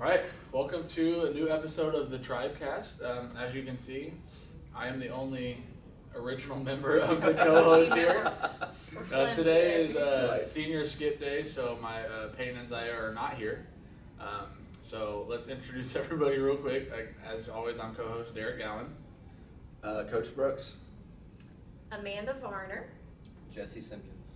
Alright, welcome to a new episode of the TribeCast. As you can see, I am the only original member of the co-host here. Today is senior skip day, so my Peyton and Zaya are not here. So let's introduce everybody real quick. As always, I'm co-host Derek Gowan. Coach Brooks. Amanda Varner. Jesse Simpkins.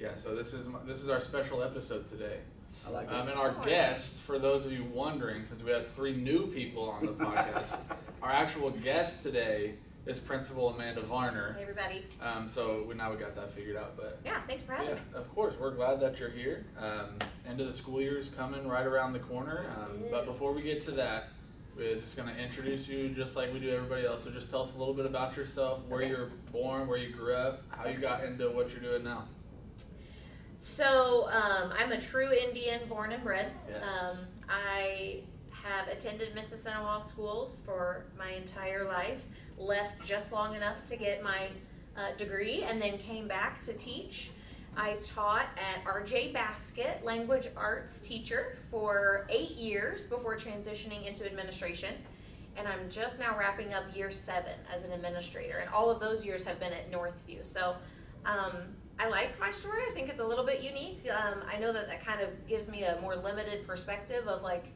Yeah, so this is our special episode today. I like it. And our guest, for those of you wondering, since we have 3 new people on the podcast, our actual guest today is Principal Amanda Varner. Hey, everybody. So we got that figured out. But yeah, thanks for having me. Of course, we're glad that you're here. End of the school year is coming right around the corner. But before we get to that, we're just going to introduce you just like we do everybody else. So just tell us a little bit about yourself, where you were born, where you grew up, how you got into what you're doing now. So I'm a true Indian, born and bred. Yes. I have attended Mississinewa Schools for my entire life, left just long enough to get my degree, and then came back to teach. I taught at RJ Basket, language arts teacher, for 8 years before transitioning into administration. And I'm just now wrapping up year 7 as an administrator. And all of those years have been at Northview. So I like my story. I think it's a little bit unique. I know that kind of gives me a more limited perspective of like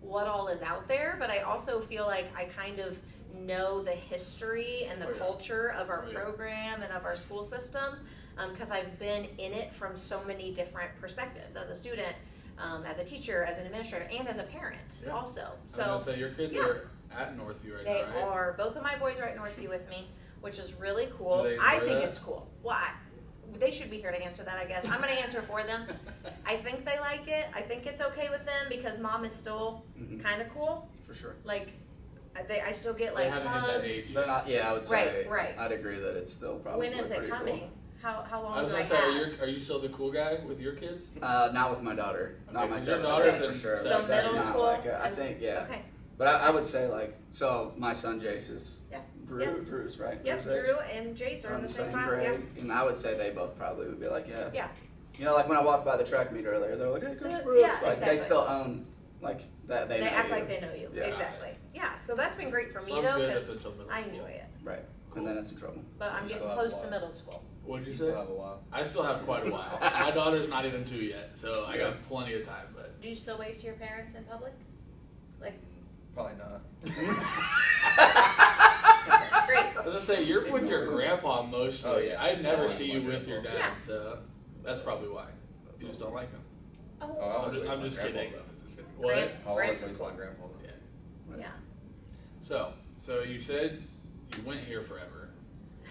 what all is out there. But I also feel like I kind of know the history and the culture of our program and of our school system. Because I've been in it from so many different perspectives, as a student, as a teacher, as an administrator, and as a parent also. So I was going to say, your kids are at Northview right now, right? They are. Both of my boys are at Northview with me, which is really cool. Do they I enjoy think that? it's cool. Well, they should be here to answer that, I guess. I'm going to answer for them. I think they like it. I think it's okay with them because mom is still kind of cool. For sure. Like, I still get They like haven't hit that hugs. age. They're not. Yeah, I would say. Right. I'd agree that it's still probably. When is it pretty coming? Cool. How long I was do going I to say, have? are you still the cool guy with your kids? Not with my daughter. Not my with your 7th daughter's grade in for sure. So Like, that's middle not school? like I think Okay. But I would say like my son Jace is Drew. Yes. Drew's right. Yep, Drew's age. Drew and Jace are in the same class. grade, Yeah. and I would say they both probably would be like Yeah. You know, like when I walked by the track meet earlier, they're like, "Hey, Coach Brooks!" Yeah, Like exactly. they still own like that. They know act you. like they know you. Yeah. Exactly. Yeah. So that's been great for me So though good because up until middle I school. enjoy it. Right. Cool. And then it's in trouble. But I'm You getting still have close a to while. middle school. What'd you You say? still have a while. I still have quite a while. My daughter's not even 2 yet, so I got plenty of time. But Do you still wave to your parents in public? Like, Probably not. great. I was gonna say, you're with your grandpa mostly. Oh, yeah. I never Yeah, see my you with grandpa. your dad, Yeah. so that's probably why. That's You just awesome. don't like him. Oh, Oh, I'm just kidding. Grandpa, I'm just kidding. What? Gramps. I'll Gramps always is raise cool. my grandpa. Yeah. yeah. So you said you went here forever.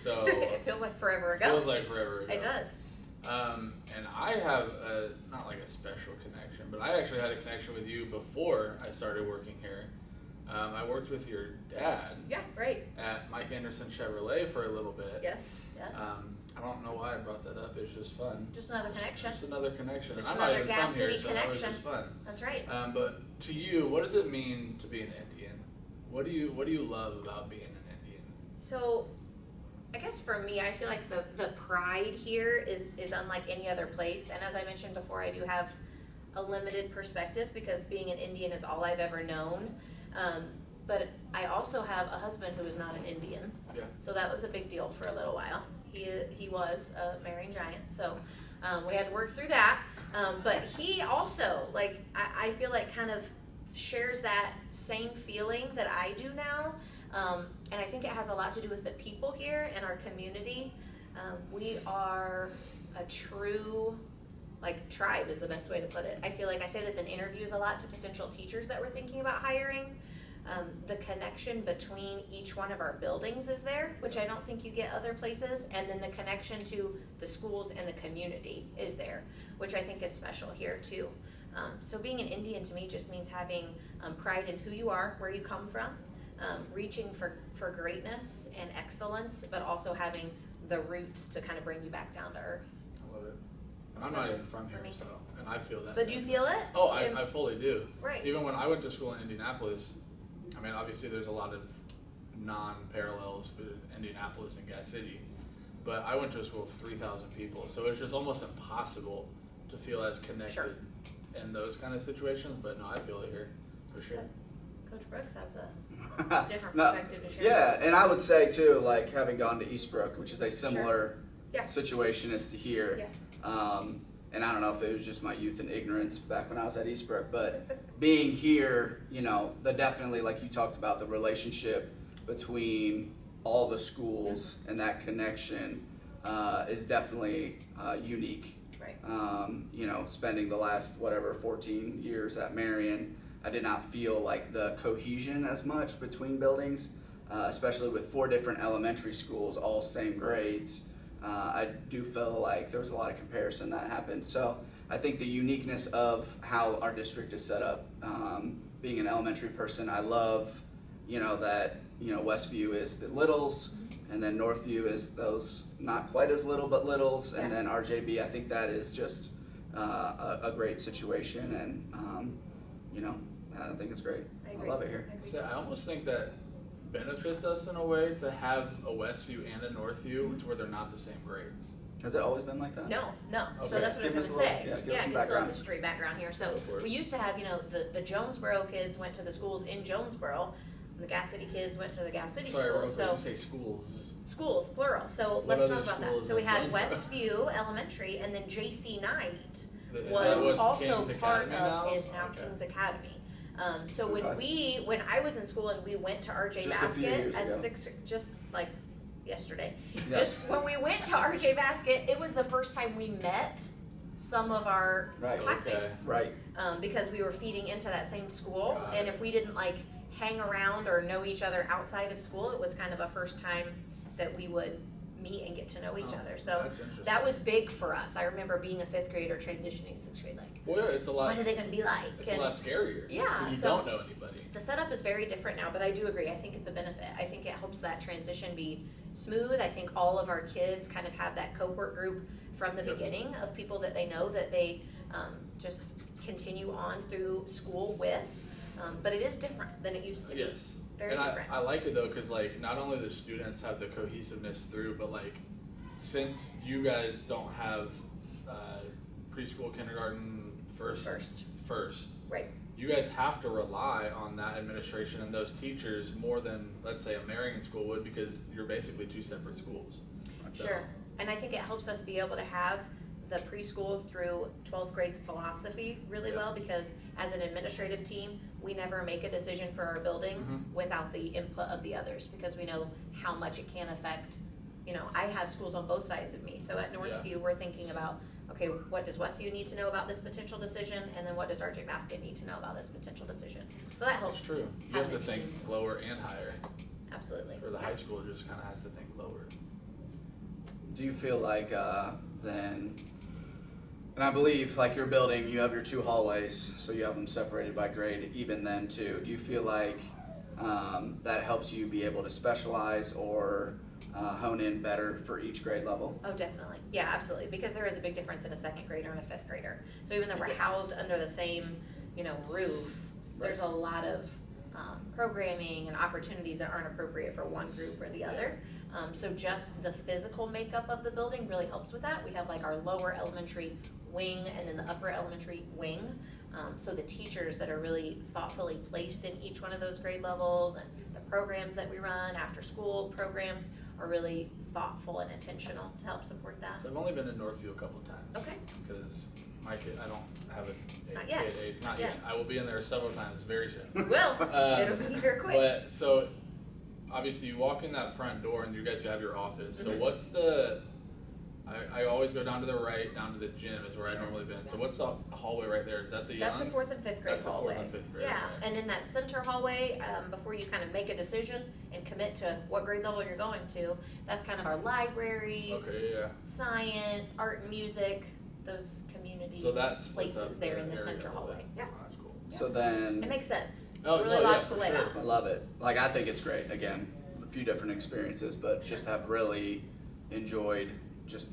So It feels like forever ago. feels like forever ago. It does. And I have not like a special connection, but I actually had a connection with you before I started working here. I worked with your dad Yeah, great. at Mike Anderson Chevrolet for a little bit. Yes, yes. I don't know why I brought that up. It's just fun. Just another connection. Just another connection. Just I'm another not even Gas from here, City so that was connection. just fun. That's right. But to you, what does it mean to be an Indian? What do you love about being an Indian? So, I guess for me, I feel like the pride here is unlike any other place. And as I mentioned before, I do have a limited perspective because being an Indian is all I've ever known. But I also have a husband who is not an Indian. Yeah. So that was a big deal for a little while. He was a marrying giant, so we had to work through that. But he also, like, I feel like kind of shares that same feeling that I do now. And I think it has a lot to do with the people here and our community. We are a true, like, tribe is the best way to put it. I feel like I say this in interviews a lot to potential teachers that we're thinking about hiring. The connection between each one of our buildings is there, which I don't think you get other places, and then the connection to the schools and the community is there, which I think is special here too. So being an Indian to me just means having pride in who you are, where you come from, reaching for greatness and excellence, but also having the roots to kind of bring you back down to earth. I love it. And That's I'm what not it even is from for here, me. so and I feel that. But do you same feel thing. it? Oh, I fully do. Right. Even when I went to school in Indianapolis, I mean, obviously there's a lot of non-parallels with Indianapolis and Gas City, but I went to a school of 3,000 people, so it's just almost impossible to feel as connected Sure. in those kind of situations. But no, I feel it here for Brooks has a different No, perspective to share. yeah, and I would say too, like having gone to Eastbrook, which is a similar Yeah. situation as to here. Yeah. And I don't know if it was just my youth and ignorance back when I was at Eastbrook, but being here, you know, the definitely, like you talked about, the relationship between all the schools and that connection is definitely unique. Right. You know, spending the last 14 years at Marion, I did not feel like the cohesion as much between buildings, especially with 4 different elementary schools, all same grades. I do feel like there was a lot of comparison that happened. So I think the uniqueness of how our district is set up, being an elementary person, I love, you know, that, you know, Westview is the littles, and then Northview is those not quite as little but littles, and then RJB. I think that is just a great situation, and you know, I think it's great. I love it here. So I almost think that benefits us in a way to have a Westview and a Northview to where they're not the same grades. Has it always been like that? No. So Okay. that's what Give I was us going a to say. little- give us some give us a little background. history background here. So Go for it. we used to have, you know, the Jonesboro kids went to the schools in Jonesboro, and the Gas City kids went to the Gas City Sorry, real schools. quick, So you say schools. schools, plural. So What let's other talk about that. schools So we in had Jonesboro? Westview Elementary, and then JC Knight Is that was what's also King's part Academy of now? is now Okay. King's Academy. So Okay. when I was in school and we went to RJ Just a few Basket years as ago. just like yesterday, Yes. just when we went to RJ Basket, it was the first time we met some of our Right. classmates Right. because we were feeding into that same school, Got and it. if we didn't like hang around or know each other outside of school, it was kind of a first time that we would meet and get to know each Oh, other. So that's interesting. that was big for us. I remember being a 5th grader transitioning to 6th grade, like, Well, yeah, it's a lot. what are they going to be like? It's a lot scarier. Yeah, Because you so- don't know anybody. The setup is very different now, but I do agree. I think it's a benefit. I think it helps that transition be smooth. I think all of our kids kind of have that cohort group from the Yep. beginning of people that they know that they just continue on through school with. But it is different than it used to be. Yes. Very and different. I like it though, because like not only the students have the cohesiveness through, but like since you guys don't have preschool, kindergarten, first, Right. you guys have to rely on that administration and those teachers more than, let's say, a Marion school would, because you're basically 2 separate schools. So- Sure. And I think it helps us be able to have the preschool through 12th grade philosophy really Yeah. well, because as an administrative team, we never make a decision for our building Mhm. without the input of the others, because we know how much it can affect. You know, I have schools on both sides of me. So at Northview, we're thinking about, okay, what does Westview need to know about this potential decision? And then what does RJ Basket need to know about this potential decision? So that helps. It's true. You have have to the think team. lower and higher. Absolutely. For the Yeah. high school, it just kind of has to think lower. Do you feel like then, and I believe like your building, you have your 2 hallways, so you have them separated by grade even then too. Do you feel like that helps you be able to specialize or hone in better for each grade level? Oh, definitely. Yeah, absolutely. Because there is a big difference in a 2nd grader and a 5th grader. So even though we're housed under the same, you know, roof, there's a lot of programming and opportunities that aren't appropriate for one group or the other. So just the physical makeup of the building really helps with that. We have like our lower elementary wing and then the upper elementary wing. So the teachers that are really thoughtfully placed in each one of those grade levels, and the programs that we run, after school programs, are really thoughtful and intentional to help support that. So I've only been to Northview a couple times. Okay. Because my kid, I don't have a Not yet. kid age. Not Yeah. yet. I will be in there several times very soon. Will. It'll be here quick. But so obviously you walk in that front door and you guys have your office. So Mhm. what's the? I always go down to the right, down to the gym is where I normally been. So what's the hallway right there? Is that the That's young? the 4th and 5th grade That's the hallway. 4th and 5th grade, Yeah, okay. and then that center hallway, before you kind of make a decision and commit to what grade level you're going to, that's kind of our library, Okay, yeah. science, art and music, those community So that splits places up there in the area center a little hallway. bit. Yeah, Oh, that's cool. So it then, makes sense. It's Oh, a really no, yeah, logical for layout. sure. I love it. Like I think it's great. Again, a few different experiences, but just have really enjoyed just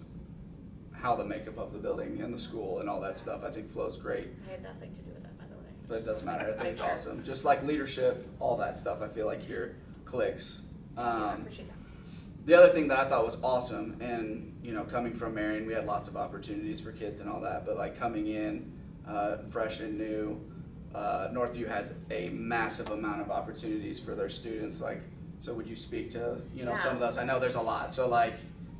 how the makeup of the building and the school and all that stuff I think flows great. I had nothing to do with that, by the way. But it doesn't matter. I think it's Sure. awesome. Just like leadership, all that stuff. I feel like here clicks. I appreciate that. The other thing that I thought was awesome, and you know, coming from Marion, we had lots of opportunities for kids and all that. But like coming in fresh and new, Northview has a massive amount of opportunities for their students. Like, so would you speak to, some of those? I know there's a lot. So like,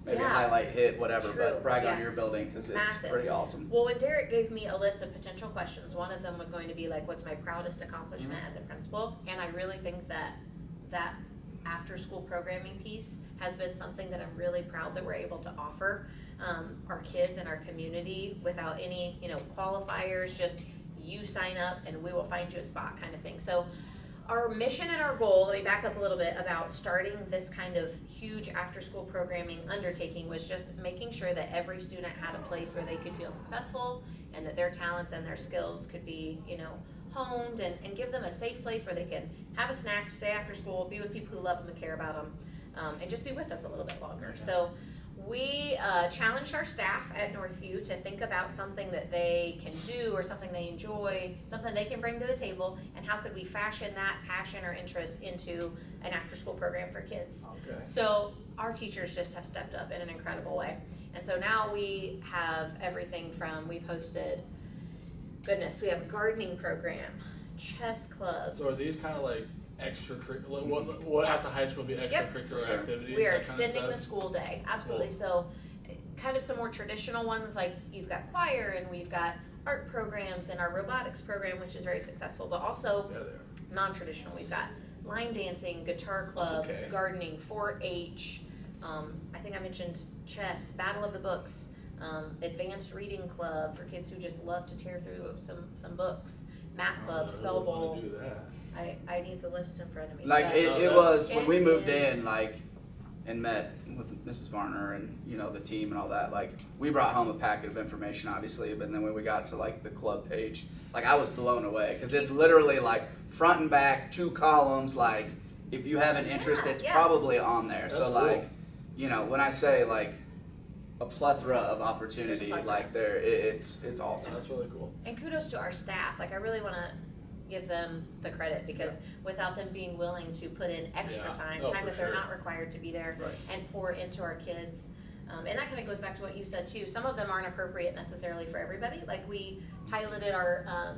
maybe highlight, hit, whatever, True. but brag on Yes. your building because it's Massive. pretty awesome. Well, when Derek gave me a list of potential questions, one of them was going to be like, what's my proudest accomplishment as a principal? And I really think that after school programming piece has been something that I'm really proud that we're able to offer our kids and our community without any, qualifiers, just you sign up and we will find you a spot kind of thing. So our mission and our goal, let me back up a little bit about starting this kind of huge after school programming undertaking, was just making sure that every student had a place where they could feel successful and that their talents and their skills could be, honed and give them a safe place where they can have a snack, stay after school, be with people who love them and care about them, and just be with us a little bit longer. So we challenged our staff at Northview to think about something that they can do or something they enjoy, something they can bring to the table, and how could we fashion that passion or interest into an after-school program for kids. Okay. So our teachers just have stepped up in an incredible way. And so now we have everything from, we have a gardening program, chess clubs. So are these kind of like extracurricular? What at the high school would be extracurricular for sure. activities? We are that kind of extending the stuff? school day, absolutely. Cool. So kind of some more traditional ones, like you've got choir and we've got art programs and our robotics program, which is very successful, but also Yeah, they are. non-traditional. We've got line dancing, guitar club, Okay. gardening, 4-H. I think I mentioned chess, Battle of the Books, advanced reading club for kids who just love to tear through some books, math club, spell I don't bowl. wanna do that. I need the list in front of me. Like but- it was when It we moved is- in, like, and met with Mrs. Varner and the team and all that. Like, we brought home a packet of information, obviously, but then when we got to like the club page, like I was blown away because it's literally like front and back, 2 columns. Like, if you have an interest, Yeah, it's yeah. probably on there. That's So cool. like, when I say like a plethora of opportunity, There's a like it's awesome. That's really cool. And kudos to our staff. Like, I really want to give them the credit because without them being willing to put in extra Yeah. time, Oh, time for that they're sure. not required to be there, Right. and pour into our kids. And that kind of goes back to what you said too. Some of them aren't appropriate necessarily for everybody. Like, we piloted our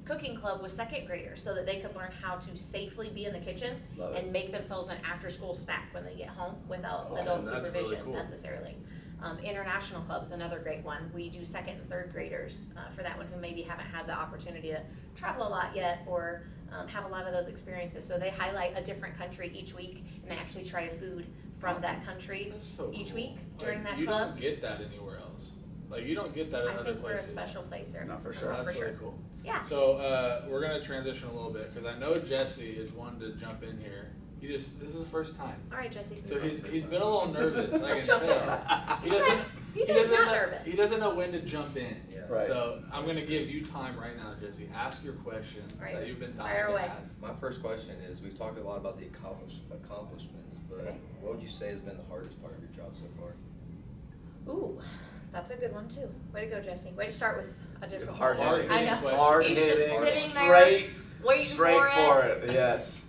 cooking club with 2nd graders so that they could learn how to safely be in the kitchen Love it. and make themselves an after-school snack when they get home without Awesome. adult That's really supervision cool. necessarily. International club's another great one. We do 2nd and 3rd graders for that one who maybe haven't had the opportunity to travel a lot yet or have a lot of those experiences. So they highlight a different country each week and they actually try a food from that country That's so each cool. week during Like, that you club. don't get that anywhere else. Like, you don't get that in I other think we're a places. special place here. in No, for Mississippi, sure. That's for really sure. cool. Yeah. So we're gonna transition a little bit because I know Jesse is one to jump in here. This is his first time, All right, Jesse. so he's been a little nervous. I Let's can jump tell. He said he's not know, nervous. He doesn't know when to jump in. Yeah. Right. So I'm gonna give you time right now, Jesse. Ask your question Right. that you've been Fire dying away. to ask. My first question is, we've talked a lot about the accomplishments, but Okay. what would you say has been the hardest part of your job so far? Ooh, that's a good one too. Way to go, Jesse. Way to start with a different Hard one. hitting. I know. Question. Hard He's just hitting, sitting there straight, waiting straight for it. Yes.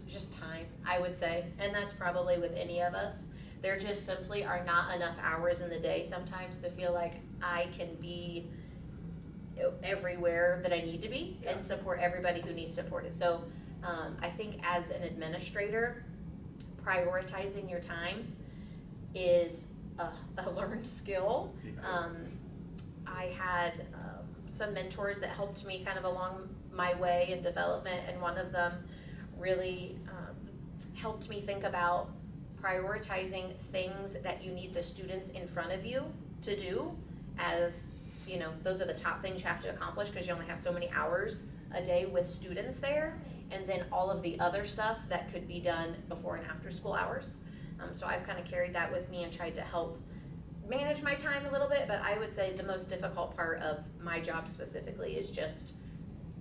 Just time, I would say, and that's probably with any of us. There just simply are not enough hours in the day sometimes to feel like I can be everywhere that I need to be and support everybody who needs supported. So I think as an administrator, prioritizing your time is a learned skill. I had some mentors that helped me kind of along my way in development, and one of them really helped me think about prioritizing things that you need the students in front of you to do, as those are the top things you have to accomplish because you only have so many hours a day with students there, and then all of the other stuff that could be done before and after school hours. So I've kind of carried that with me and tried to help manage my time a little bit, but I would say the most difficult part of my job specifically is just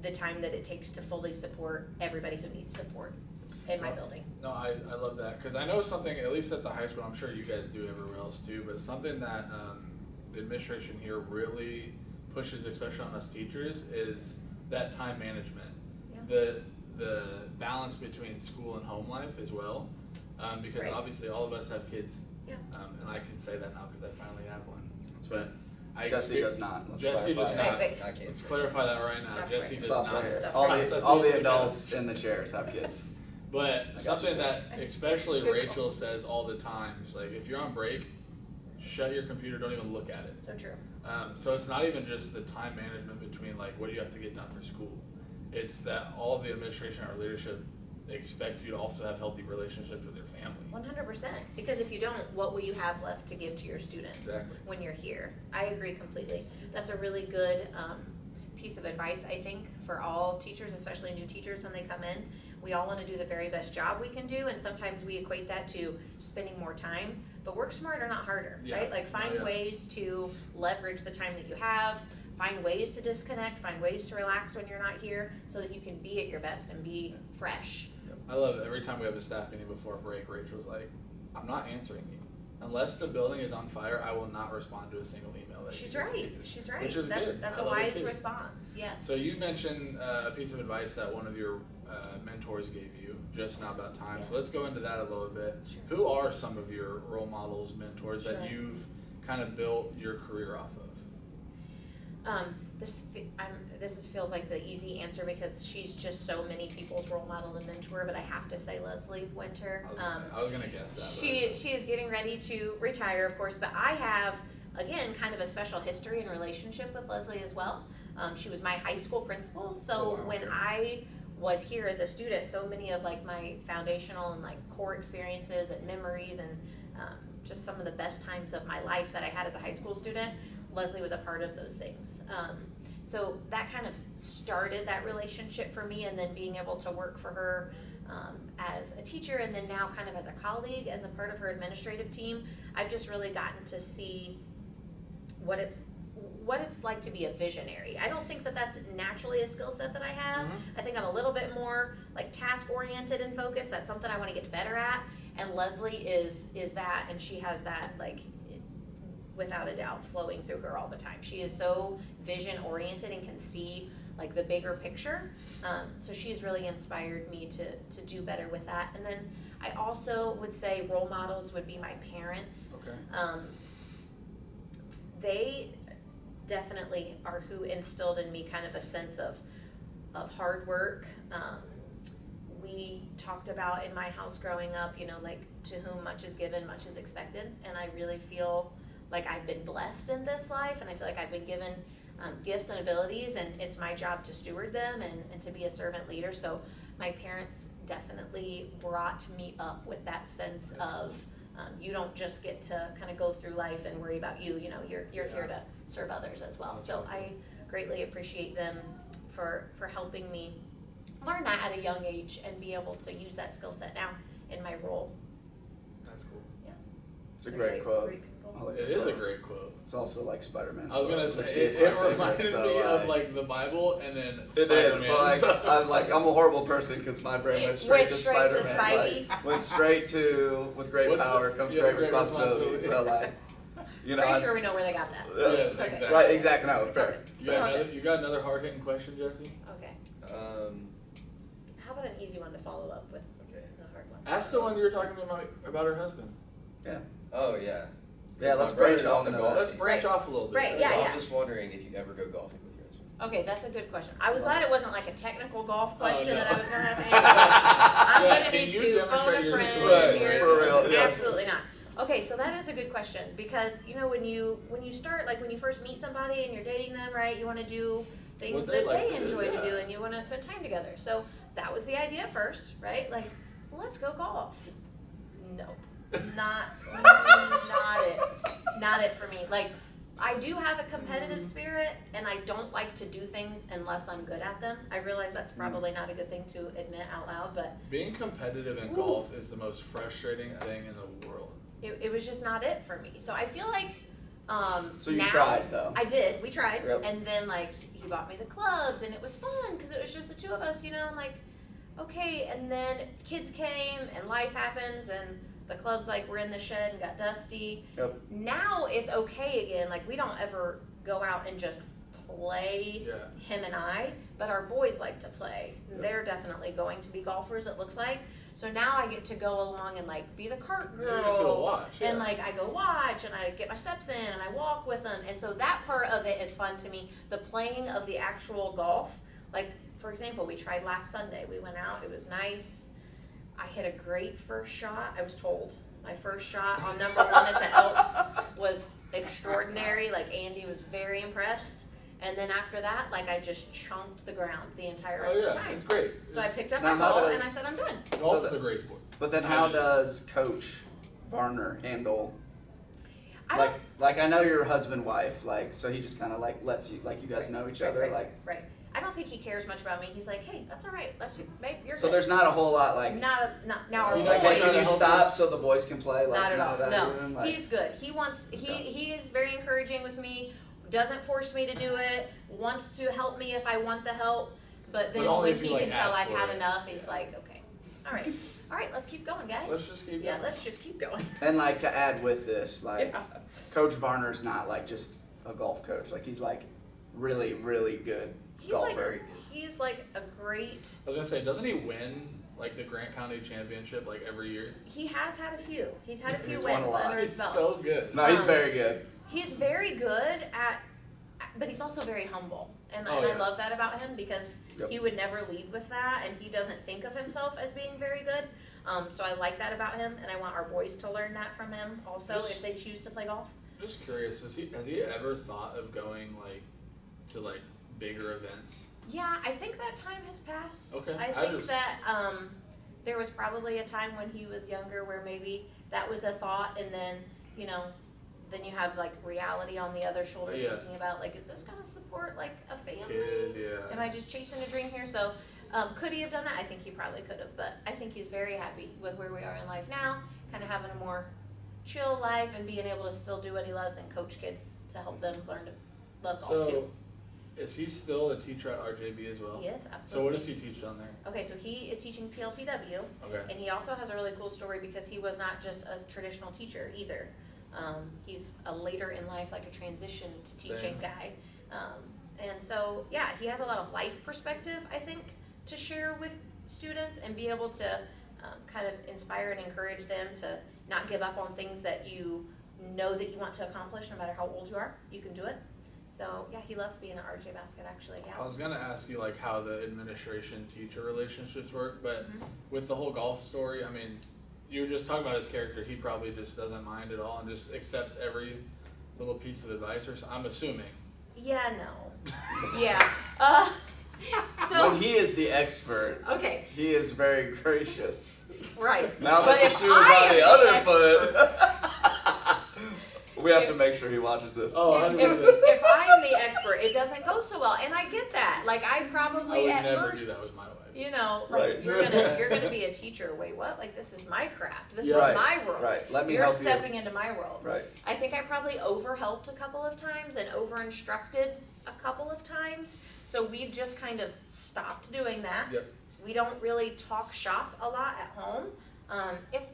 the time that it takes to fully support everybody who needs support in my building. No, I love that because I know something, at least at the high school, I'm sure you guys do everywhere else too, but something that the administration here really pushes, especially on us teachers, is that time management. Yeah. The balance between school and home life as well, because Right. obviously all of us have kids, Yeah. and I can say that now because I finally have one. That's But Jesse does not. Jesse does not. Wait. I can't. Let's say clarify that right now. Stop Jesse right. does Stop not. right here. Stop All the adults in the chairs have kids. But got something you, that especially Good Rachel says all the time is like, if you're on break, shut your computer, don't even look at it. So true. So it's not even just the time management between like what do you have to get done for school. It's that all of the administration or leadership expect you to also have healthy relationships with your family. 100%. Because if you don't, what will you have left to give to your students Exactly. when you're here? I agree completely. That's a really good piece of advice, I think, for all teachers, especially new teachers when they come in. We all want to do the very best job we can do, and sometimes we equate that to spending more time. But work smarter, not harder, Yeah. right? Like find ways to leverage the time that you have, find ways to disconnect, find ways to relax when you're not here so that you can be at your best and be fresh. I love it. Every time we have a staff meeting before break, Rachel's like, I'm not answering you. Unless the building is on fire, I will not respond to a single email. That She's you right. do. She's right. Which is that's good. that's I a love it wise too. response. Yes. So you mentioned a piece of advice that one of your mentors gave you just now about time. Yeah. So let's go into that a little bit. Sure. Who are some of your role models, mentors that Sure. you've kind of built your career off of? This feels like the easy answer because she's just so many people's role model and mentor. But I have to say Leslie Winter. I was gonna guess that. She is getting ready to retire, of course, but I have, again, kind of a special history and relationship with Leslie as well. She was my high school principal, so Oh, wow, when okay. I was here as a student, so many of like my foundational and like core experiences and memories and just some of the best times of my life that I had as a high school student, Leslie was a part of those things. So that kind of started that relationship for me, and then being able to work for her as a teacher, and then now kind of as a colleague, as a part of her administrative team, I've just really gotten to see what it's like to be a visionary. I don't think that that's naturally a skill set that I have. Mhm. I think I'm a little bit more like task oriented and focused. That's something I want to get better at. And Leslie is that, and she has that like without a doubt flowing through her all the time. She is so vision oriented and can see like the bigger picture. So she's really inspired me to do better with that. And then I also would say role models would be my parents. Okay. They definitely are who instilled in me kind of a sense of hard work. We talked about in my house growing up, like to whom much is given, much is expected. And I really feel like I've been blessed in this life, and I feel like I've been given gifts and abilities, and it's my job to steward them and to be a servant leader. So my parents definitely brought me up with that sense of you don't just get to kind of go through life and worry about you. You're here to serve others as well. So I greatly appreciate them for helping me learn that at a young age and be able to use that skill set now in my role. That's cool. It's a great quote. Great people. I like It the is a quote. great quote. It's also like Spider-Man's I was gonna quote, say which it, is my it favorite, reminded so, me of like the Bible and then It Spider-Man. did, but I was like, I'm a horrible person because my brain went straight to Spider-Man. Spidey. Went straight to with great What's power the- comes yeah, great great responsibility. responsibility. So Pretty sure we know where they got that. Yes, It's okay. exactly. right, exactly. No, It's fair. okay. You got another hard-hitting question, Jesse? Okay. Um, How about an easy one to follow up with okay. the hard one? Ask the one you were talking about her husband. Yeah. Oh yeah. Yeah, My let's brother's branch off on the into golf that. Let's team. branch off a little bit. Right, So yeah, I yeah. was just wondering if you ever go golfing with your husband. Okay, that's a good question. I was glad it wasn't like a technical golf question no. that I was going to have to answer. I'm Yeah, going to can need you to phone demonstrate a your friend swing, here. for real, yes. Absolutely not. Okay, so that is a good question because when you start, like when you first meet somebody and you're dating them, right? You want to do things What that they like they to do, enjoy to yeah. do, and you want to spend time together. So that was the idea first, right? Like, let's go golf. Nope, not it for me. Like, I do have a competitive spirit, and I don't like to do things unless I'm good at them. I realize that's probably not a good thing to admit out loud, but Being competitive in Ooh. golf is the most frustrating thing in the world. it was just not it for me. So I feel like So you now, tried though. I did. We tried, Yep. and then like he bought me the clubs, and it was fun because it was just the two of us, and like okay. And then kids came, and life happens, and the clubs like were in the shed and got dusty. Yep. Now it's okay again. Like we don't ever go out and just play him and I, but our boys like to play. They're definitely going to be golfers, it looks like. So now I get to go along and like be the cart girl. You just go watch, and like I go watch and I get my steps in and I walk with them. And so that part of it is fun to me. The playing of the actual golf, like for example, we tried last Sunday. We went out, it was nice. I hit a great first shot. I was told my first shot on number 1 at the Elks was extraordinary. Like Andy was very impressed. And then after that, like I just chunked the ground the entire rest of the time. It's great. So I picked up Now my how ball does- and I said, I'm done. Golf is a great sport. But then how does Coach Varner handle, I like, don't- like I know you're husband, wife, like, so he just kind of like lets you, like you guys know each other, like, Right. I don't think he cares much about me. He's like, hey, that's all right. Babe, you're so good. there's not a whole lot, like, Now our You like, don't hey, try can to you help stop us? so the boys can play, like, not at none all. of that No, even, like, he's good. He is very encouraging with me. Doesn't force me to do it. Wants to help me if I want the help. But then only when if you, he like, can tell ask I've for had it. enough, he's like, okay, all right, let's keep going, guys. Let's just keep Yeah, going. let's just keep going. and like to add with this, like, Yeah. Coach Varner's not like just a golf coach, like he's like really, really good golfer. He's like a great. I was gonna say, doesn't he win like the Grant County Championship like every year? He has had a few. He's had a few He's won a wins lot. under his He's belt. so good. No, he's Um, very good. He's very good but he's also very humble. And Oh, I yeah. love that about him because Yep. he would never lead with that and he doesn't think of himself as being very good. So I like that about him and I want our boys to learn that from him also Just- if they choose to play golf. Just curious, has he ever thought of going like to like bigger events? Yeah, I think that time has passed. Okay, I I think just- that there was probably a time when he was younger where maybe that was a thought and then, then you have like reality on the other shoulder Yeah. thinking about like, is this gonna support like a family? Kid, yeah. Am I just chasing a dream here? So could he have done that? I think he probably could have, but I think he's very happy with where we are in life now, kind of having a more chill life and being able to still do what he loves and coach kids to help them learn to love golf So, too. is he still a teacher at RJB as well? Yes, absolutely. So what does he teach down there? Okay, so he is teaching PLTW, Okay. and he also has a really cool story because he was not just a traditional teacher either. He's a later in life, like a transition to teaching Same. guy. And so, yeah, he has a lot of life perspective, I think, to share with students and be able to kind of inspire and encourage them to not give up on things that you know that you want to accomplish no matter how old you are. You can do it. So, yeah, he loves being at RJ Basket, actually, yeah. I was gonna ask you like how the administration-teacher relationships work, but Mhm. with the whole golf story, I mean, you were just talking about his character. He probably just doesn't mind at all and just accepts every little piece of advice, or so, I'm assuming. Yeah, no. Yeah. So, When he is the expert, okay, he is very gracious. right. Now But that the if shoe is I on am the other expert- foot, we have to make sure he watches this. Oh, If, 100%. if I'm the expert, it doesn't go so well, and I get that. Like I I probably would at never first, do that with my wife. like Right. you're gonna be a teacher. Wait, what? Like this is my craft. This Right, is my world. right. Let me You're help you. stepping into my world. Right. I think I probably overhelped a couple of times and over-instructed a couple of times. So we've just kind of stopped doing that. Yep. We don't really talk shop a lot at home.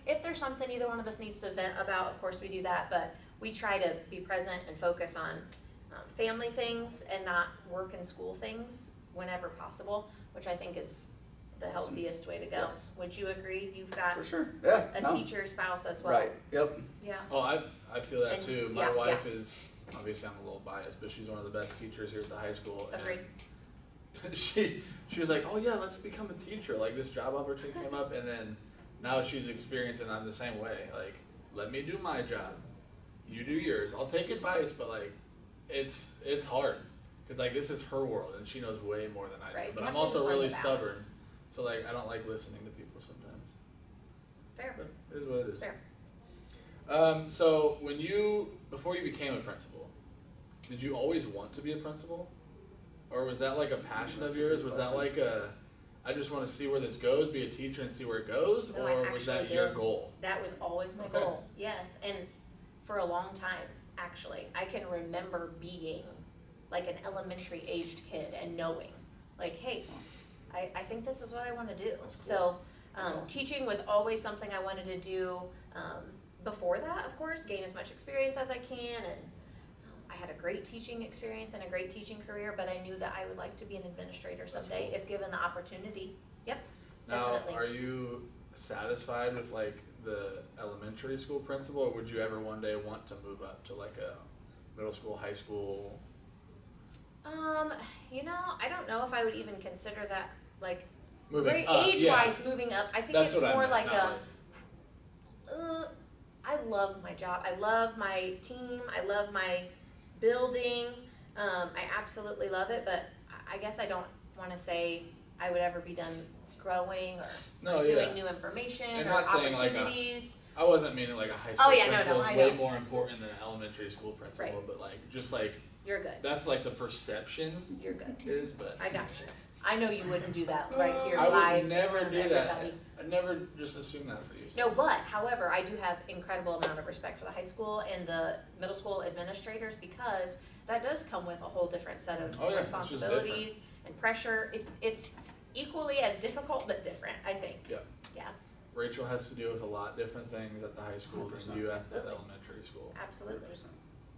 If there's something either one of us needs to vent about, of course we do that. But we try to be present and focus on family things and not work and school things whenever possible, which I think is the Awesome. healthiest way to go. Yes. Would you agree? You've got For sure. Yeah. a no. teacher spouse as well. Right. Yep. Yeah. Oh, I feel that And- too. My yeah, wife is, obviously I'm a little biased, but she's one of the best teachers here at the high school. and Agreed. she was like, oh yeah, let's become a teacher. Like this job opportunity came up, and then now she's experiencing. I'm the same way. Like, let me do my job, you do yours. I'll take advice, but like, it's hard because like this is her world, and she knows way more than I do. Right, you But have I'm to also just learn really the stubborn, balance. so like I don't like listening to people sometimes. Fair. But it is what it It's is. fair. So before you became a principal, did you always want to be a principal? Or was that like a passion That's of a yours? good Was that question. like I just want to see where this goes, be a teacher and see where it goes? No, I Or was that actually your did. goal? That was always my Okay. goal. Yes, and for a long time, actually, I can remember being like an elementary aged kid and knowing, like, hey, I think this is what I want to do. That's cool. So That's awesome. teaching was always something I wanted to do. Before that, of course, gain as much experience as I can, and I had a great teaching experience and a great teaching career, but I knew that I would like to be an administrator someday cool. if given the opportunity. Yep, Now, definitely. are you satisfied with like the elementary school principal, or would you ever one day want to move up to like a middle school, high school? You know, I don't know if I would even consider that like Moving great up, age-wise moving up. I think That's it's what I more meant, like not I love my job. I love my team. I love my building. I absolutely love it, but I guess I don't want to say I would ever be done growing or No, pursuing yeah. new information And or not saying like opportunities. I wasn't meaning like a high school Oh, yeah, no, principal no, I is way know. more important than an elementary school principal, Right. but like just like You're good. that's like the perception You're good. is, but I got you. I know you wouldn't do that right here I live. would never in front do of that. everybody. I never just assume that for you. so. No, but however, I do have incredible amount of respect for the high school and the middle school administrators because that does come with a whole different set of Oh, yeah, it's just responsibilities and pressure. It's equally as difficult but different, I think. Yeah. Yeah, Rachel has to deal with a lot different things at the high school than 100%. you at the Absolutely. elementary school. absolutely. 100%.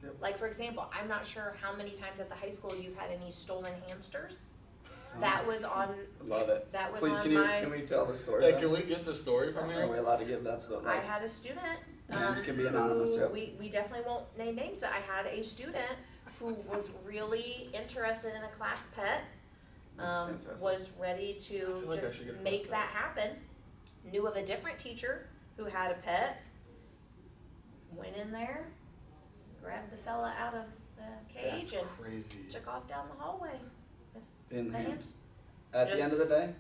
Yep. Like for example, I'm not sure how many times at the high school you've had any stolen hamsters. That was on. Love it. That was Please, on can we tell the story? Hey, then? can we get the story from Are we you? allowed to give that stuff? I had a student. Names can be anonymous, who- yep. We definitely won't name names, but I had a student who was really interested in a class pet. This is fantastic. Was ready I to feel like I just should get a make class that pet. happen. Knew of a different teacher who had a pet. Went in there, grabbed the fella out of the cage, That's and crazy. took off down the hallway. In The the hams. At Just- the end of the day?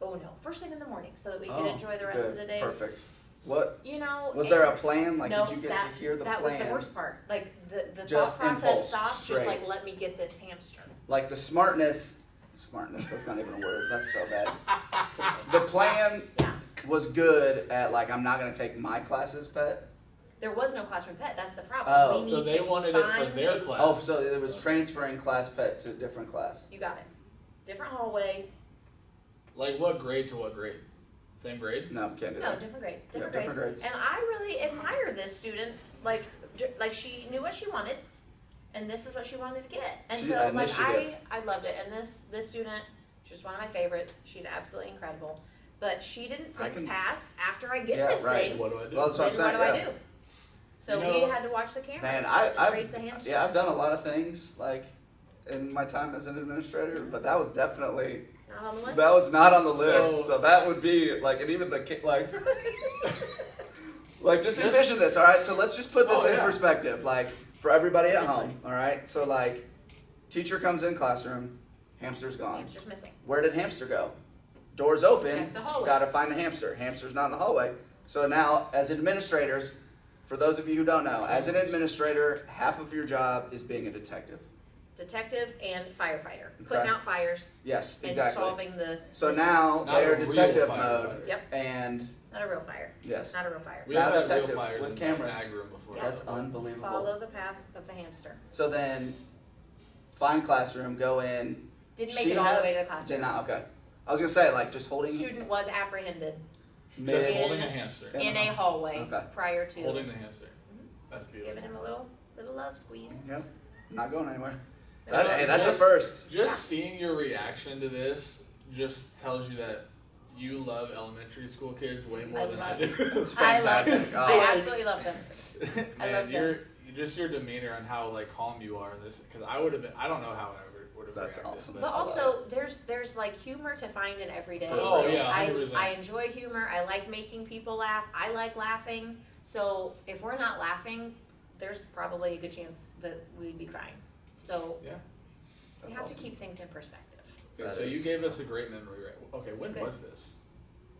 Oh no, first thing in the morning, so that we Oh, could enjoy the rest good. of the day. Perfect. What, You know, was there a and- plan? Like, no, did you get that, to hear the that plan? was the worst part. Like the Just thought process impulse, stopped. straight. Just like let me get this hamster. Like the smartness, that's not even a word, that's so bad. The plan Yeah. was good at like, I'm not gonna take my class's pet. There was no classroom pet. That's the problem. Oh. We So need they to wanted it for find their a- class. Oh, so it was transferring class pet to a different class. You got it. Different hallway. Like what grade to what grade? Same grade? No, can't do No, that. different grade. Yeah, Different different grade. grades. And I really admire this student's like she knew what she wanted, and this is what she wanted to get. And She- so like initiative. I loved it. And this student, she's one of my favorites. She's absolutely incredible. But she didn't I think can- past after I get Yeah, this right. thing. What do I do? Well, that's what I'm Then saying, what do yeah. I do? So You we know- had to watch the cameras Man, and trace the hamster. I've done a lot of things like in my time as an administrator, but that was definitely, Not on the list. that was not on the list. So- So that would be like, and even the like, like just Just- envision this. All right, so let's just put this Oh, in yeah. perspective, like for everybody at Seriously. home. All right, so like, teacher comes in classroom, hamster's gone. Hamster's missing. Where did hamster go? Doors open. Check the hallway. Gotta find the hamster. Hamster's not in the hallway. So now, as administrators, for those of you who don't know, as an administrator, half of your job is being a detective. Detective and firefighter. Putting Okay. out fires Yes, and exactly. solving the So mystery. now Not they're a real detective firefighter. mode, Yep. and Not a real fire. yes, Not a real fire. We Now have had real detective fires with in cameras. the ag room before. that's unbelievable. Follow the path of the hamster. So then, find classroom, go in. Didn't make She it all the had- way to the Did classroom. not. Okay. I was gonna say like just holding. Student was apprehended Just mid- holding a hamster. Yeah. in a hallway Okay. prior to Holding the hamster. That's giving beautiful. him a little love squeeze. Yep. Not going anywhere. Yeah. Hey, that's a Just- first. Just Yeah. seeing your reaction to this just tells you that you love elementary school kids way more I than love I do. That's I love fantastic. them. Oh. I absolutely love them. I Man, love them. just your demeanor and how like calm you are in this, because I would have been. I don't know how I would have That's reacted. awesome. But I love also, there's like humor to find in every day. Oh, yeah, I 100%. enjoy humor. I like making people laugh. I like laughing. So if we're not laughing, there's probably a good chance that we'd be crying. So Yeah. you That's have awesome. to keep things in perspective. Okay, That so you is- gave us a great memory, right? Okay, when Good. was this?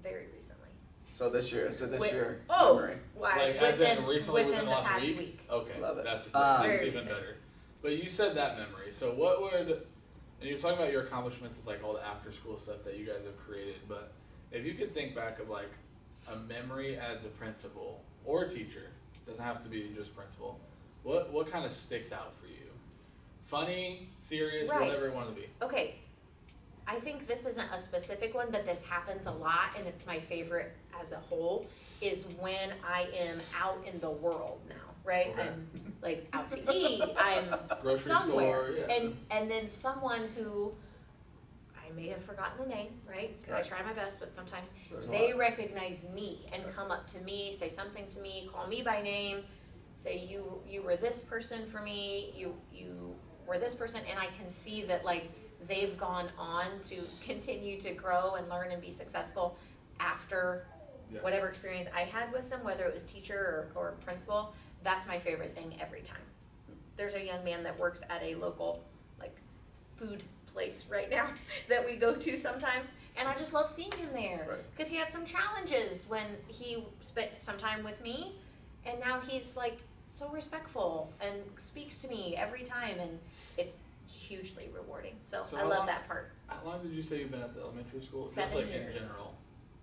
Very recently. So this year, it's a this Wi- year oh. memory. Why? Like as in within recently within within the the last past week? Okay, Love it. that's Very even recent. better. But you said that memory. So what would, and you're talking about your accomplishments as like all the after school stuff that you guys have created, but if you could think back of like a memory as a principal or a teacher, doesn't have to be just principal, what kind of sticks out for you? Funny, serious, Right. whatever it wanted to be. Okay, I think this isn't a specific one, but this happens a lot, and it's my favorite as a whole, is when I am out in the world now, right? Okay. I'm like out to eat. I'm Grocery somewhere, store, yeah. and then someone who I may have forgotten the name, right? I try my best, but sometimes There's a they lot. recognize me and come up to me, say something to me, call me by name, say you were this person for me, you were this person, and I can see that like they've gone on to continue to grow and learn and be successful after whatever experience I had with them, whether it was teacher or principal. That's my favorite thing every time. There's a young man that works at a local like food place right now that we go to sometimes, and I just love seeing him there because he had some challenges when he spent some time with me, and now he's like so respectful and speaks to me every time, and it's hugely rewarding. So I love that part. How long did you say you've been at the elementary school? 7 Just like years. in general.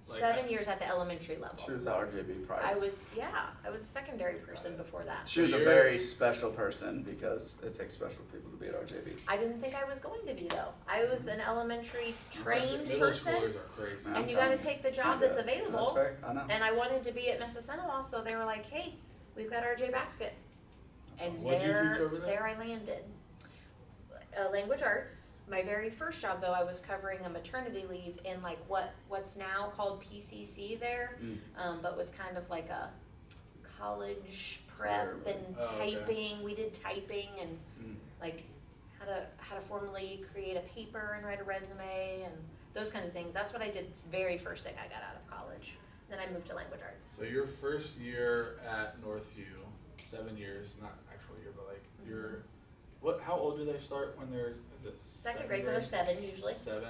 Like 7 years at the elementary level. She was at RJB prior. I was a secondary person before that. She was a very special person because it takes special people to be at RJB. I didn't think I was going to be though. I was an elementary trained Middle person, schoolers are crazy. I'm and you got to telling take the job that's That's available. fair, I know. And I wanted to be at Mississinewa, so they were like, "Hey, we've got RJ Basket," and What'd you teach over there? there I landed. Language arts. My very first job, though, I was covering a maternity leave in like what's now called PCC there, but was kind of like a college prep and okay. typing. We did typing and like how to formally create a paper and write a resume and those kinds of things. That's what I did very first thing I got out of college. Then I moved to language arts. So your first year at Northview, 7 years, not actual year, but like how old do they start when they're, is it Second grade, so they're 7 usually. 7?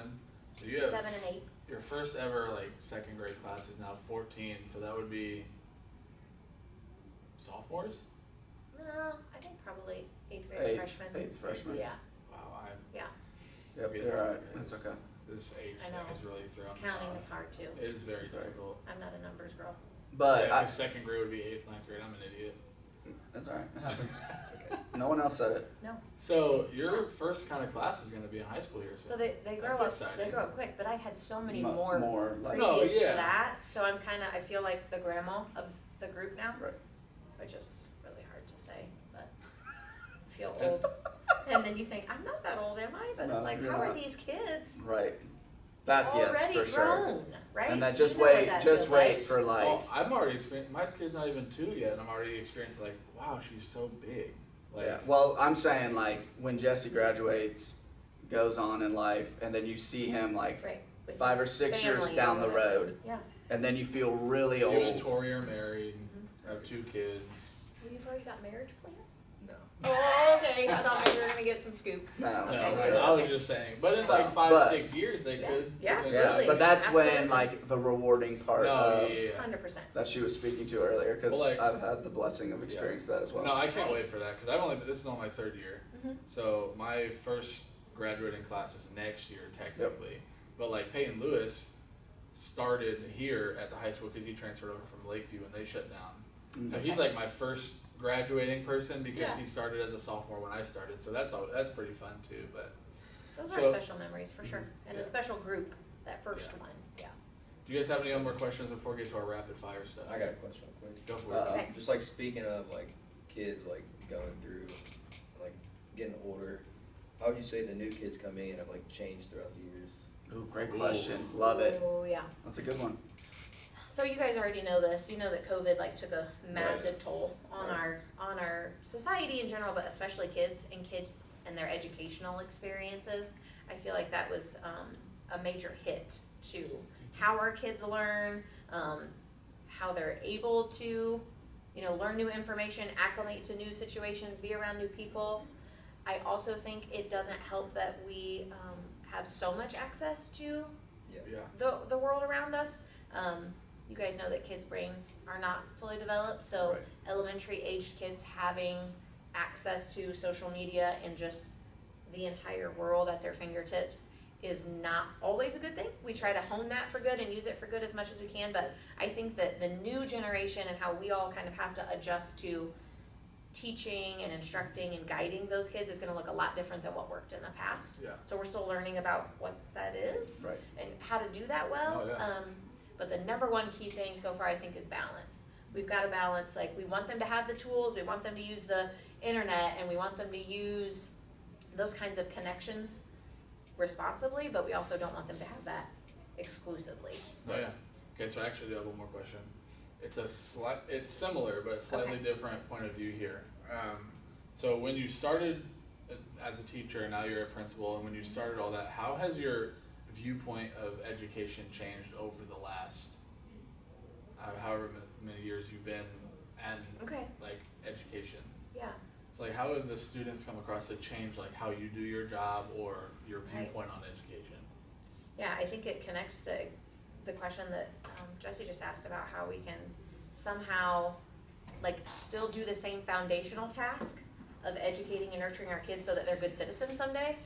So you have 7 and 8. your first ever like second grade class is now 14, so that would be sophomores? No, I think probably 8th grade freshmen. Eighth freshman. Yeah, Wow, yeah. Yep, you're right. That's okay. this age I thing know. is really throwing me Counting off. is hard too. It is very difficult. I'm not a numbers girl. But Yeah, 'cause second grade would be 8th, 9th grade. I'm an idiot. that's all right. It happens. No one else said it. No. So your first kind of class is going to be in high school here. So they grow That's up. exciting. They grow up quick, but I've had so many More like previous yeah. to that. So I feel like the grandma of the group now. Right. Which is really hard to say, but I feel old. And then you think, I'm not that old, am I? But No, it's like, you're how are not. these kids Right. That yes, already for sure. grown, right? And that You just know what wait, that just feels wait like. for like. Oh, I'm already experiencing. My kid's not even 2 yet, and I'm already experiencing like, wow, she's so big. Like, Yeah. Well, I'm saying like when Jesse graduates, goes on in life, and then you see him like Right. With 5 or his 6 years family or down the whatever. road, Yeah. and then you feel really you and old. Tori are married, have 2 kids. Well, you've already got marriage plans? No. Oh, okay. I thought maybe you were going to get some scoop. No. Okay. No, good, I was okay. just saying. But in So, like 5, but- 6 years, they Yeah. could. Yeah, potentially- Yeah, Absolutely. but that's when Absolutely. like the rewarding part of Yeah. 100%. that she was speaking to earlier, because Well, like- I've had the blessing of experiencing that as well. No, I can't Right. wait for that because this is only my 3rd year. Mhm. So my first graduating class is next year technically. But like Peyton Lewis started here at the high school because he transferred over from Lakeview when they shut down. So he's like my first graduating person because Yeah. he started as a sophomore when I started. So that's pretty fun too. But Those are So- special memories for sure. And a Yeah. special group, that first Yeah. one. Yeah. do you guys have any more questions before we get to our rapid fire stuff? I got a question real quick. Go for it. Okay. Just like speaking of like kids like going through like getting older, how would you say the new kids coming in have like changed throughout the years? Ooh, great question. Love it. Oh, yeah. That's a good one. So you guys already know this. You know that COVID like took a massive Right. toll on our society in general, but especially kids and their educational experiences. I feel like that was a major hit to how our kids learn, how they're able to, learn new information, acclimate to new situations, be around new people. I also think it doesn't help that we have so much access to Yeah. the world around us. You guys know that kids' brains are not fully developed, so Right. elementary aged kids having access to social media and just the entire world at their fingertips is not always a good thing. We try to hone that for good and use it for good as much as we can, but I think that the new generation and how we all kind of have to adjust to teaching and instructing and guiding those kids is going to look a lot different than what worked in the past. Yeah. So we're still learning about what that is Right. and how to do that well. Oh, yeah. But the number one key thing so far I think is balance. We've got to balance, like we want them to have the tools, we want them to use the internet, and we want them to use those kinds of connections responsibly, but we also don't want them to have that exclusively. Oh yeah. Okay, so actually I have one more question. It's similar, but a slightly different point of view here. So when you started as a teacher and now you're a principal, and when you started all that, how has your viewpoint of education changed over the last however many years you've been and like education? Yeah. So like how have the students come across to change like how you do your job or your viewpoint on education? Yeah, I think it connects to the question that Jesse just asked about how we can somehow like still do the same foundational task of educating and nurturing our kids so that they're good citizens someday,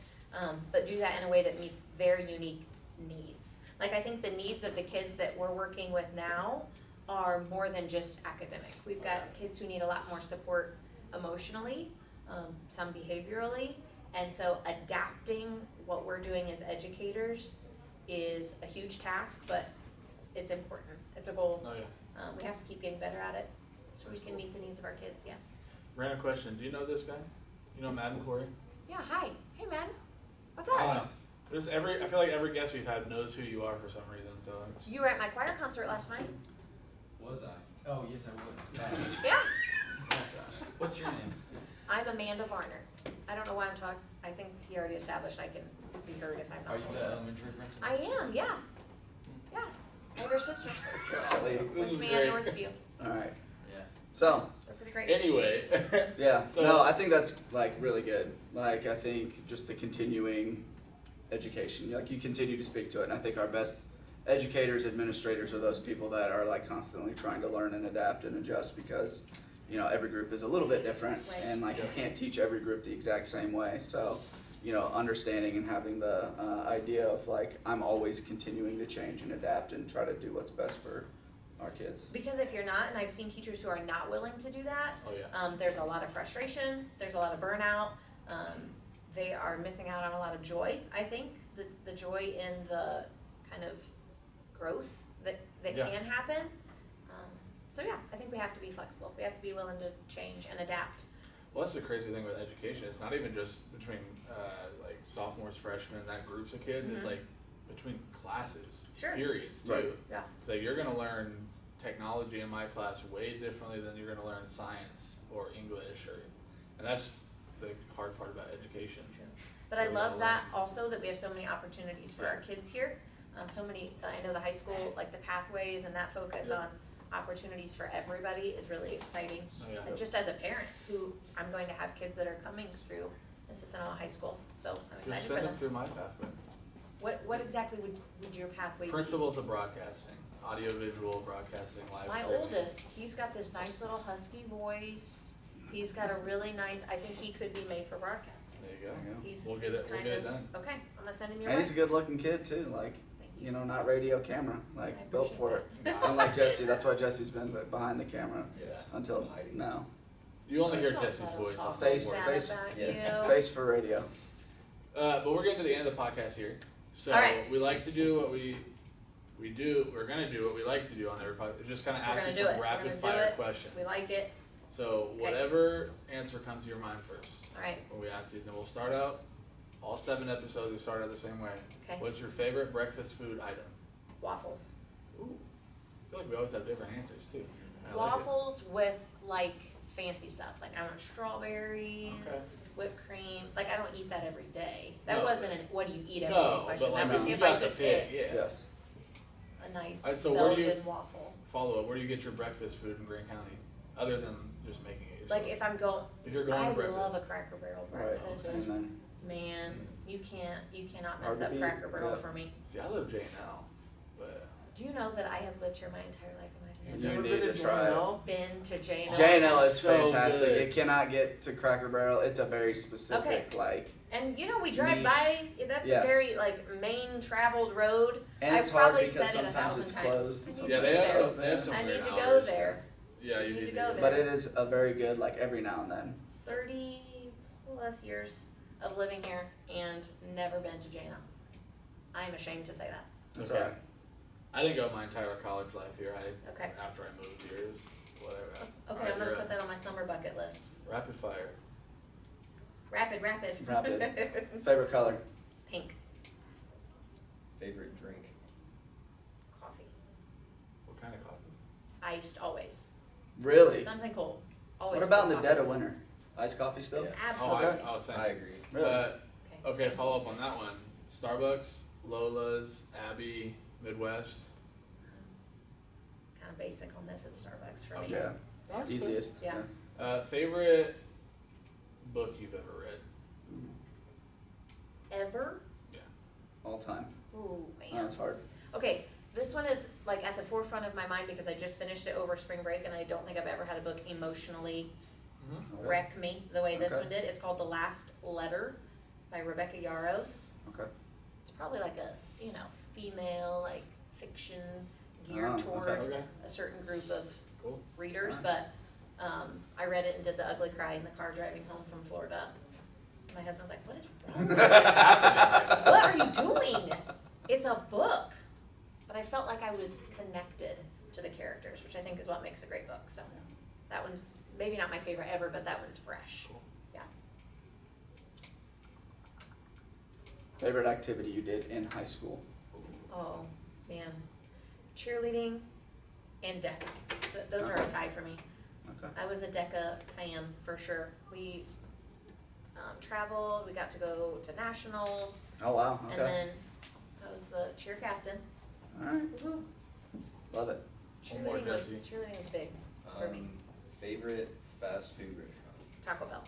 but do that in a way that meets their unique needs. Like I think the needs of the kids that we're working with now are more than just academic. We've got kids who need a lot more support emotionally, some behaviorally, and so adapting what we're doing as educators is a huge task, but it's important. It's a goal. Oh yeah. We have to keep getting better at it so we can meet the needs of our kids, yeah. Random question, do you know this guy? You know Madden Corey? Yeah, hi. Hey, man. What's up? I feel like every guest we've had knows who you are for some reason, so it's You were at my choir concert last night. Was I? Oh, yes, I was. Yeah. What's your name? I'm Amanda Varner. I don't know why I'm talking. I think he already established I can be heard if I'm not. Are you the holding this. elementary principal? I am, yeah. Yeah. Older sister. Golly. This With is me great. at Northview. All right. Yeah. So, They're pretty great. Anyway. yeah. So- No, I think that's like really good. Like I think just the continuing education, like you continue to speak to it, and I think our best educators, administrators are those people that are like constantly trying to learn and adapt and adjust because, you know, every group is a little bit different, Right. and like you can't teach every group the exact same way. So, you know, understanding and having the idea of like I'm always continuing to change and adapt and try to do what's best for our kids. Because if you're not, and I've seen teachers who are not willing to do that, Oh yeah. there's a lot of frustration, there's a lot of burnout, they are missing out on a lot of joy, I think, the joy in the kind of growth that Yeah. can happen. So yeah, I think we have to be flexible, we have to be willing to change and adapt. Well, that's the crazy thing with education. It's not even just between like sophomores, freshmen, that groups of kids. It's Mhm. like between classes, Sure. periods too. Right. Yeah. So you're gonna learn technology in my class way differently than you're gonna learn science or English, and that's the hard part about education. But I Really love well that learned. also that we have so many opportunities for our kids here. So many, I know the high school, like the pathways and that focus Yeah. on opportunities for everybody is really exciting. Oh, yeah. And just as a parent who, I'm going to have kids that are coming through Mississinewa High School, so I'm excited Just for send them them. through my pathway. What exactly would your pathway be? Principles of broadcasting, audio-visual broadcasting, live My streaming. oldest, he's got this nice little husky voice, he's got a really nice, I think he could be made for broadcasting. There you go. There you go. He's, We'll get he's it. We'll kind get of, it done. okay, I'm gonna send him your And way. he's a good looking kid too, like, Thank you know, not radio camera, I like built appreciate for that. it. Unlike Jesse, that's why Jesse's been behind the camera Yes. until Hiding. now. You only hear Don't Jesse's let him voice talk off Face- the board. bad face- about yes. you. Face for radio. But we're getting to the end of the podcast here. So All right. we like to do what we do. We're gonna do what we like to do on every podcast. Just kind of We're ask you gonna do some it. We're rapid gonna do fire it. questions. We like it, So Okay. whatever answer comes to your mind first alright, when we ask these, and we'll start out. All 7 episodes we start out the same way. okay, What's your favorite breakfast food item? waffles. Ooh, I feel like we always have different answers too. I like it. Waffles with like fancy stuff, like I want strawberries, Okay. whipped cream, like I don't eat that every day. That No. wasn't an what do you eat every No, day but question, like that was no. you if I got to could pick, pick yeah. Yes. a nice Alright, so where do you- Belgian waffle. Follow up. Where do you get your breakfast food in Grant County, other than just making it yourself? Like if I'm going, If you're going I to breakfast. love a Cracker Barrel Right. breakfast. And then Man, you cannot Hard mess to up beat, Cracker Barrel yeah. for me. See, I live J&L, but Do you know that I have lived here my entire life and You I've need to try it. never been to J&L? J&L is So fantastic. good. It cannot get to Cracker Barrel. It's a very specific, Okay. like, And you know, we drive Niche. by, that's Yes. a very like main traveled road. and I've it's hard probably because said it sometimes 1,000 it's times. closed. I and need yeah, to they go have there. some. They have some I weird need to hours. go there. Yeah, you Need need to go But there. it is a very good, like every now and then. 30 plus years of living here and never been to J&L. I am ashamed to say that. It's Okay. alright. I didn't go my entire college life here. Okay. After I moved here, is whatever. Okay, Alright, I'm gonna you're put up. that on my summer bucket list. Rapid fire. Rapid. Rapid. Favorite color? Pink. Favorite drink? Coffee. What kind of coffee? Iced always. Really? Something cold. Always. What about in cold the dead coffee. of winter? Iced coffee still? Yeah. Absolutely. I was saying. I agree. Really? Okay, follow up on that one. Starbucks, Lola's, Abbey, Midwest. Kind of basic on this. It's Starbucks for me. Yeah. That's Easiest. Yeah. Favorite book you've ever read? Ever? All time. Ooh, Oh, man. it's hard. Okay, this one is like at the forefront of my mind because I just finished it over spring break and I don't think I've ever had a book emotionally Okay. wreck me the way this Okay. one did. It's called The Last Letter by Rebecca Yarros. Okay. It's probably like a, female, like fiction geared Oh, toward okay. Okay. a certain group of Cool. readers, Alright. but I read it and did the ugly cry in the car driving home from Florida. My husband's like, "What is wrong with you? What are you doing? It's a book." But I felt like I was connected to the characters, which I think is what makes a great book. So that one's maybe not my favorite ever, but that one's fresh. Cool. Yeah. Favorite activity you did in high school? Oh, man. Cheerleading and DECA. Those are a Okay. tie for me. Okay. I was a DECA fan for sure. We traveled, we got to go to nationals, Oh wow. and Okay. then I was the cheer captain. All right. Woohoo. Love it. One more, Jesse. Cheerleading was big for me. Favorite fast food restaurant? Taco Bell,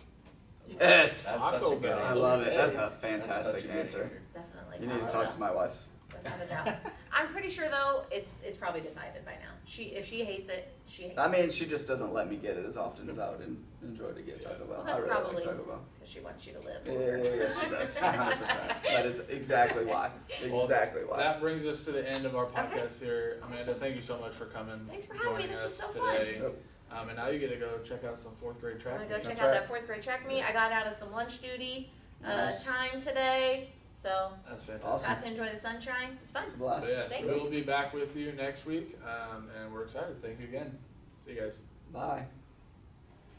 Yes. That's Taco such a good Bell. I answer. love it. That's a That's such fantastic a good answer. definitely. You need to Taco talk Bell, to my wife. without a doubt. I'm pretty sure though it's probably decided by now. If she hates it, she hates I it mean, she just doesn't let me get it as often as I would enjoy to get Taco Bell. Well, that's I really probably like Taco Bell. because she wants you to live Yeah, longer. yes, she does. 100%. That is exactly why. Well, Exactly why. That brings us to the end of our Okay. podcast here. Amanda, Awesome. thank you so much for coming. Thanks for having me. joining This was us so fun. today. Yep. And now you get to go check out some fourth grade I'm track. gonna go meet. check That's out right. that fourth grade track meet. I got out of some lunch duty Nice. time today, so That's fantastic. Awesome. got to enjoy the sunshine. It's fun. It's a blast. So, yes, Thanks. we'll be back with you next week, and we're excited. Thank you again. See you guys. Bye.